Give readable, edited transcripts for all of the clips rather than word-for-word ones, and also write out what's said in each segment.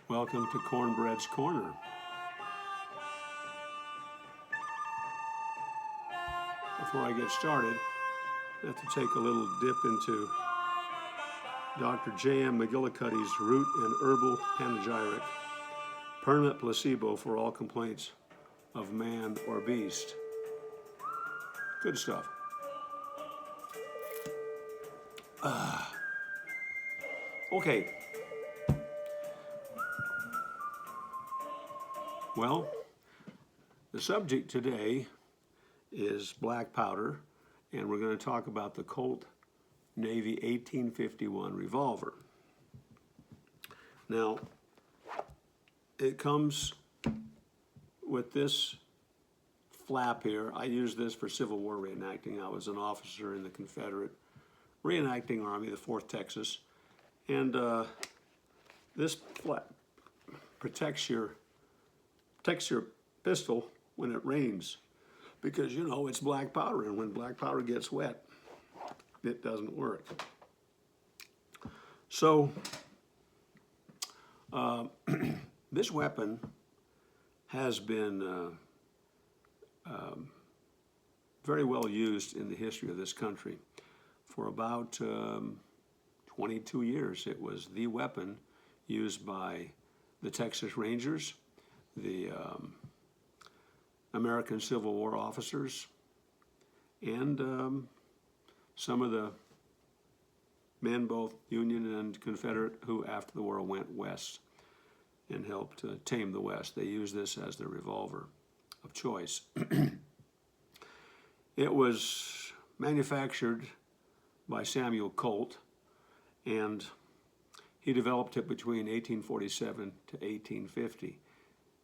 Welcome to Cornbread's Corner. Before I get started, I have to take a little dip into Dr. J.M. McGillicuddy's Root and Herbal Panegyric, Permanent Placebo for All Complaints of Man or Beast. Good stuff. Okay. Well, the subject today is black powder, and we're going to talk about the Colt Navy 1851 revolver. Now, it comes with this flap here. I use this for Civil War reenacting. I was an officer in the Confederate reenacting Army, the 4th Texas, and this flap protects your pistol when it rains, because you know it's black powder, and when black powder gets wet, it doesn't work. So this weapon has been very well used in the history of this country. For about 22 years, it was the weapon used by the Texas Rangers, the American Civil War officers, and some of the men, both Union and Confederate, who after the war went west and helped tame the West. They used this as their revolver of choice. It was manufactured by Samuel Colt, and he developed it between 1847 to 1850.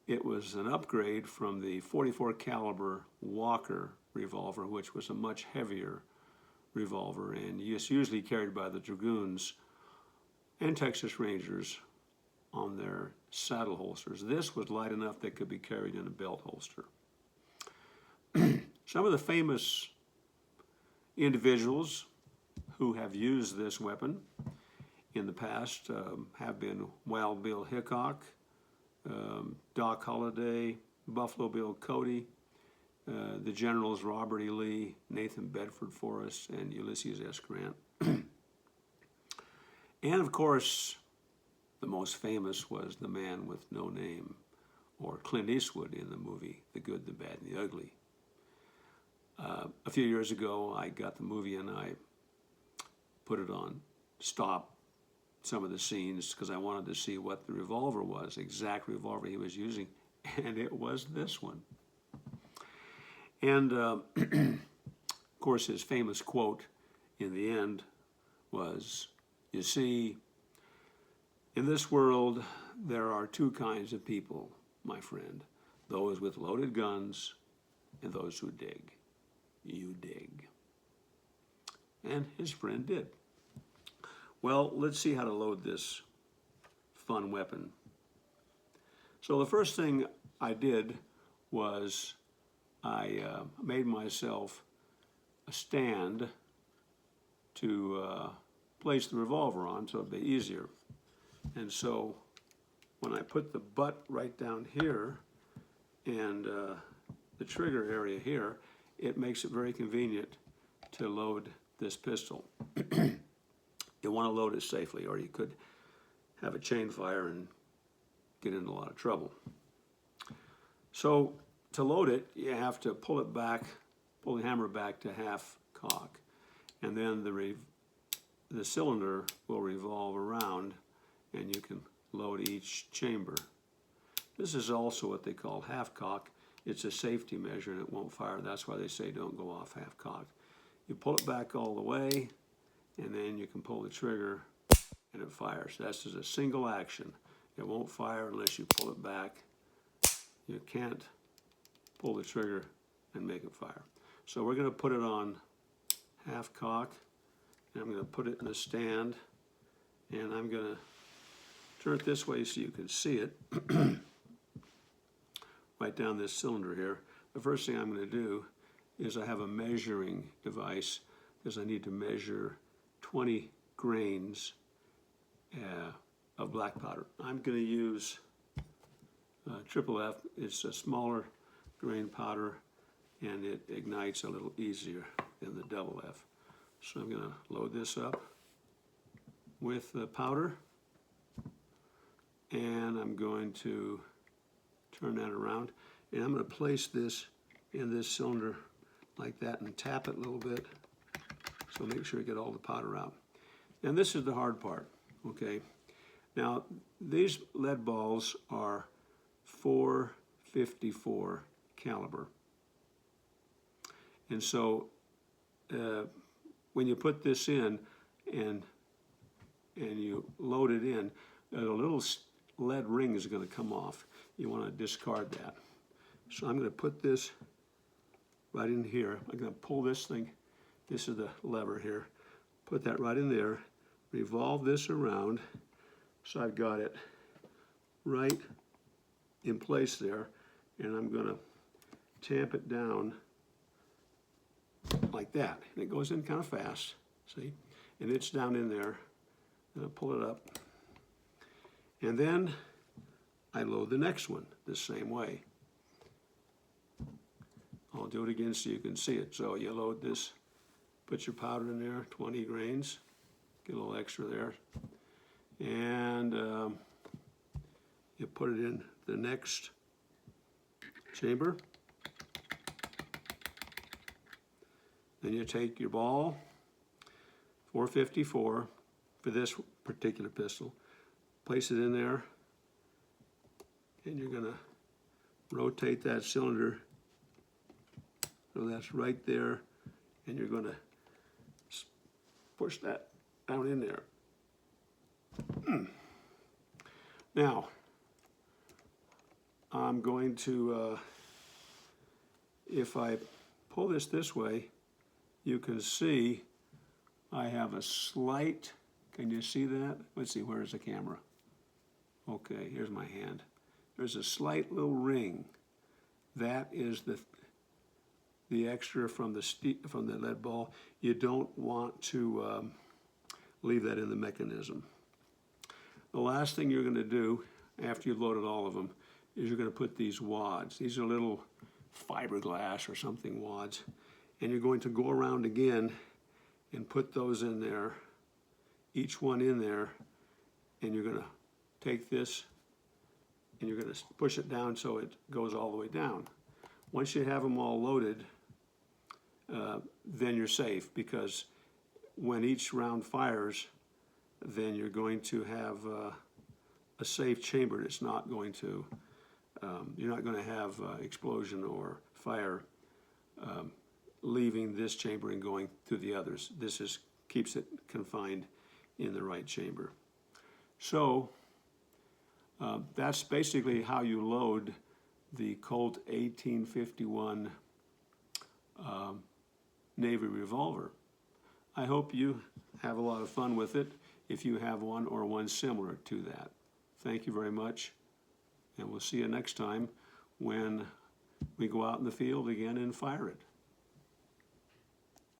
It was an upgrade from the .44 caliber Walker revolver, which was a much heavier revolver, and it's usually carried by the Dragoons and Texas Rangers on their saddle holsters. This was light enough that could be carried in a belt holster. Some of the famous individuals who have used this weapon in the past have been Wild Bill Hickok, Doc Holliday, Buffalo Bill Cody, the generals Robert E. Lee, Nathan Bedford Forrest, and Ulysses S. Grant. And of course, the most famous was the man with no name, or Clint Eastwood in the movie The Good, the Bad, and the Ugly. A few years ago, I got the movie and I put it on stop some of the scenes because I wanted to see what the revolver was, exact revolver he was using, and it was this one. And of course, his famous quote in the end was, "You see, in this world, there are two kinds of people, my friend, those with loaded guns and those who dig. You dig." And his friend did. Well, let's see how to load this fun weapon. So the first thing I did was I made myself a stand to place the revolver on so it'd be easier. And so when I put the butt right down here and the trigger area here, it makes it very convenient to load this pistol. You want to load it safely, or you could have a chain fire and get in a lot of trouble. So to load it, you have to pull it back, pull the hammer back to half cock, and then the cylinder will revolve around, and you can load each chamber. This is also what they call half cock. It's a safety measure, and it won't fire. That's why they say don't go off half cock. You pull it back all the way, and then you can pull the trigger and it fires. That's just a single action. It won't fire unless you pull it back. You can't pull the trigger and make it fire. So we're going to put it on half cock, and I'm going to put it in a stand, and I'm going to turn it this way so you can see it. Right down this cylinder here. The first thing I'm going to do is I have a measuring device because I need to measure 20 grains of black powder. I'm going to use triple F. It's a smaller grain powder, and it ignites a little easier than the double F. So I'm going to load this up with the powder, and I'm going to turn that around, and I'm going to place this in this cylinder like that and tap it a little bit, so make sure you get all the powder out. And this is the hard part, okay? Now, these lead balls are .454 caliber. And so when you put this in and you load it in, a little lead ring is going to come off. You want to discard that. So I'm going to put this right in here. I'm going to pull this thing. This is the lever here. Put that right in there. Revolve this around so I've got it right in place there. And I'm going to tamp it down like that. And it goes in kind of fast, see? And it's down in there. And I'll pull it up. And then I load the next one the same way. I'll do it again so you can see it. So you load this, put your powder in there, 20 grains, get a little extra there. And you put it in the next chamber. Then you take your ball, 454 for this particular pistol, place it in there, and you're gonna rotate that cylinder so that's right there, and you're gonna push that down in there. Now, I'm going to, if I pull this way, you can see I have a slight, can you see that? Let's see, where's the camera? Okay, here's my hand. There's a slight little ring. That is the extra from the lead ball. You don't want to leave that in the mechanism. The last thing you're going to do after you've loaded all of them is you're going to put these wads. These are little fiberglass or something wads. And you're going to go around again and put those in there, each one in there, and you're going to take this and you're going to push it down so it goes all the way down. Once you have them all loaded, then you're safe, because when each round fires, then you're going to have a safe chamber. It's not going to, you're not going to have explosion or fire leaving this chamber and going through the others. This keeps it confined in the right chamber. So that's basically how you load the Colt 1851 Navy revolver. I hope you have a lot of fun with it if you have one or one similar to that. Thank you very much, and we'll see you next time when we go out in the field again and fire it.